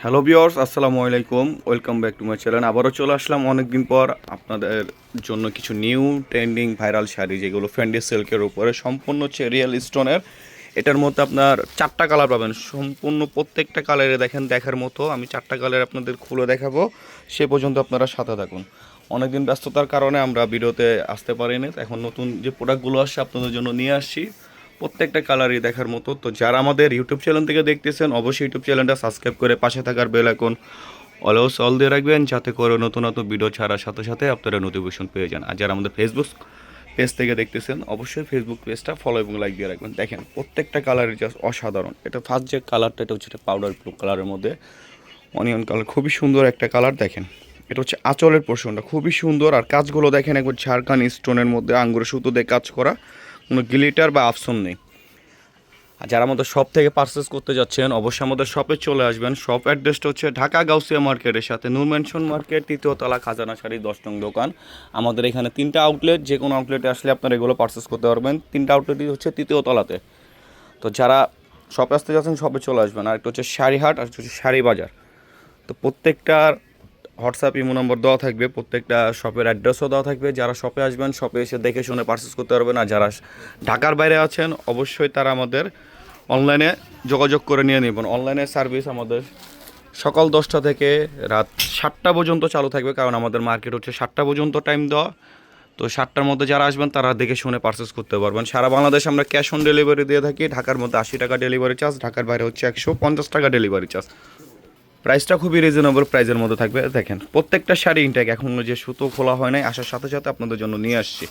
Hello viewers, আসসালামু আলাইকুম। Welcome back to my channel. আবারও চলে আসলাম অনেকদিন পর আপনাদের জন্য কিছু নিউ ট্রেন্ডিং ভাইরাল শাড়ি, যেগুলো ফ্যান্ডি সিল্কের উপরে সম্পূর্ণ হচ্ছে রিয়েল স্টোনের। এটার মধ্যে আপনার 4টা কালার পাবেন, সম্পূর্ণ প্রত্যেকটা কালারে দেখেন দেখার মতো। আমি 4টা কালার আপনাদের খুলে দেখাবো, সে পর্যন্ত আপনারা সাথে থাকুন। অনেকদিন ব্যস্ততার কারণে আমরা ভিডিওতে আসতে পারিনি, এখন নতুন যে প্রোডাক্টগুলো আসছে আপনাদের জন্য নিয়ে আসছি, প্রত্যেকটা কালারই দেখার মতো। তো যারা আমাদের ইউটিউব চ্যানেল থেকে দেখতেছেন, অবশ্যই ইউটিউব চ্যানেলটা সাবস্ক্রাইব করে পাশে থাকার বেল আইকন অলওয়েজ অল দিয়ে রাখবেন, যাতে করে নতুন নতুন ভিডিও ছাড়ার সাথে সাথে আপনারা নোটিফিকেশন পেয়ে যান। আর যারা আমাদের ফেসবুক পেজ থেকে দেখতেছেন, অবশ্যই ফেসবুক পেজটা ফলো এবং লাইক দিয়ে রাখবেন। দেখেন প্রত্যেকটা কালারই জাস্ট অসাধারণ। এটা ফার্স্ট যে কালারটা, এটা হচ্ছে পাউডার ব্লু কালারের মধ্যে অনিয়ন কালার, খুবই সুন্দর একটা কালার। দেখেন এটা হচ্ছে আঁচলের পোর্শনটা, খুবই সুন্দর। আর কাজগুলো দেখেন একবার ঝাড়খান্ড স্টোনের মধ্যে আঙ্গুরের সুতো দিয়ে কাজ করা, কোনো গ্লিটার বা আফসন নেই। আর যারা আমাদের শপ থেকে পারচেস করতে যাচ্ছেন, অবশ্যই আমাদের শপে চলে আসবেন। শপ অ্যাড্রেসটা হচ্ছে ঢাকা গাউসিয়া মার্কেটের সাথে নূর ম্যানশন মার্কেট, 3য় তলা, খাজানা শাড়ি, 10 নং দোকান। আমাদের এখানে 3টা আউটলেট, যে কোনো আউটলেটে আসলে আপনারা এগুলো পারচেস করতে পারবেন। 3টা আউটলেটই হচ্ছে 3য় তলাতে। তো যারা শপে আসতে যাচ্ছেন শপে চলে আসবেন। আর একটা হচ্ছে শাড়িহাট, আর হচ্ছে শাড়ি বাজার। তো প্রত্যেকটার হোয়াটসঅ্যাপ ইমো নম্বর দেওয়া থাকবে, প্রত্যেকটা শপের অ্যাড্রেসও দেওয়া থাকবে। যারা শপে আসবেন শপে এসে দেখে শুনে পারচেস করতে পারবেন। আর যারা ঢাকার বাইরে আছেন অবশ্যই তারা আমাদের অনলাইনে যোগাযোগ করে নিয়ে নেবেন। অনলাইনে সার্ভিস আমাদের সকাল 10টা থেকে রাত 7টা পর্যন্ত চালু থাকবে, কারণ আমাদের মার্কেট হচ্ছে 7টা পর্যন্ত টাইম দেওয়া। তো 7টার মধ্যে যারা আসবেন তারা দেখে শুনে পারচেস করতে পারবেন। সারা বাংলাদেশে আমরা ক্যাশ অন ডেলিভারি দিয়ে থাকি। ঢাকার মধ্যে 80 টাকা ডেলিভারি চার্জ, ঢাকার বাইরে হচ্ছে 150 টাকা ডেলিভারি চার্জ। প্রাইসটা খুবই রিজনেবল প্রাইসের মধ্যে থাকবে। দেখেন প্রত্যেকটা শাড়ি ইনটেক, এখনও যে সুতো খোলা হয় নাই, আসার সাথে সাথে আপনাদের জন্য নিয়ে আসছি।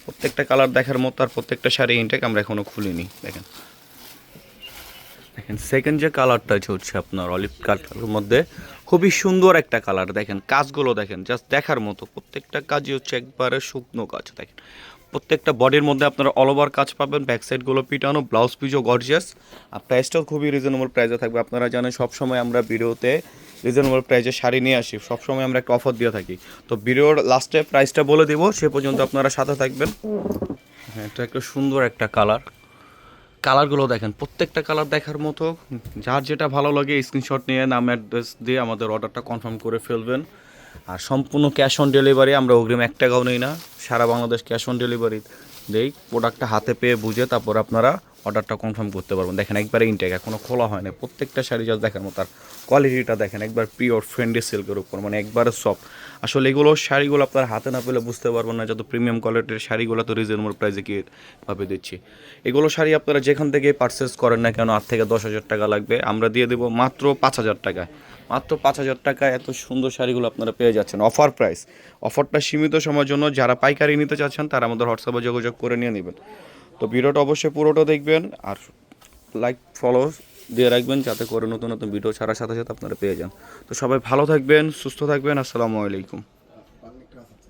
প্রত্যেকটা কালার দেখার মতো, আর প্রত্যেকটা শাড়ি ইনটেক, আমরা এখনও খুলিনি। দেখেন দেখেন সেকেন্ড যে কালারটা হচ্ছে আপনার অলিভ কালারের মধ্যে, খুবই সুন্দর একটা কালার। দেখেন কাজগুলো দেখেন জাস্ট দেখার মতো, প্রত্যেকটা কাজই হচ্ছে একবারে শুকনো কাজ। দেখেন প্রত্যেকটা বডির মধ্যে আপনারা অল ওভার কাজ পাবেন, ব্যাক সাইডগুলো পিটানো, ব্লাউজ পিসও গর্জিয়াস। আর প্রাইসটাও খুবই রিজনেবল প্রাইসে থাকবে। আপনারা জানেন সবসময় আমরা ভিডিওতে রিজনেবল প্রাইসে শাড়ি নিয়ে আসি, সবসময় আমরা একটা অফার দিয়ে থাকি। তো ভিডিওর লাস্টে প্রাইসটা বলে দেবো, সে পর্যন্ত আপনারা সাথে থাকবেন। হ্যাঁ, এটা একটা সুন্দর একটা কালার। কালারগুলো দেখেন প্রত্যেকটা কালার দেখার মতো। যার যেটা ভালো লাগে স্ক্রিনশট নিয়ে নাম অ্যাড্রেস দিয়ে আমাদের অর্ডারটা কনফার্ম করে ফেলবেন। আর সম্পূর্ণ ক্যাশ অন ডেলিভারি, আমরা অগ্রিম 1 টাকাও নেই না। সারা বাংলাদেশ ক্যাশ অন ডেলিভারি দেই। প্রোডাক্টটা হাতে পেয়ে বুঝে তারপর আপনারা অর্ডারটা কনফার্ম করতে পারবেন। দেখেন একবারে ইনটেক, এখনও খোলা হয় না। প্রত্যেকটা শাড়ি জাস্ট দেখার মতো। আর কোয়ালিটিটা দেখেন একবার পিওর ফ্রেন্ডলি সিল্কের উপর, মানে একবারে সফট। আসলে এগুলো শাড়িগুলো আপনার হাতে না পেলে বুঝতে পারবেন না যত প্রিমিয়াম কোয়ালিটির শাড়িগুলো তো রিজনেবল প্রাইসে কীভাবে দিচ্ছি। এগুলো শাড়ি আপনারা যেখান থেকে পারচেস করেন না কেন 8 থেকে 10,000 টাকা লাগবে, আমরা দিয়ে দেবো মাত্র 5,000 টাকায়। মাত্র 5,000 টাকায় এত সুন্দর শাড়িগুলো আপনারা পেয়ে যাচ্ছেন অফার প্রাইস। অফারটা সীমিত সময়ের জন্য, যারা পাইকারি নিতে চাচ্ছেন তারা আমাদের হোয়াটসঅ্যাপে যোগাযোগ করে নিয়ে নেবেন। তো ভিডিওটা অবশ্যই পুরোটা দেখবেন, আর লাইক ফলো দিয়ে রাখবেন, যাতে করে নতুন নতুন ভিডিও ছাড়ার সাথে সাথে আপনারা পেয়ে যান। তো সবাই ভালো থাকবেন, সুস্থ থাকবেন। আসসালামু আলাইকুম।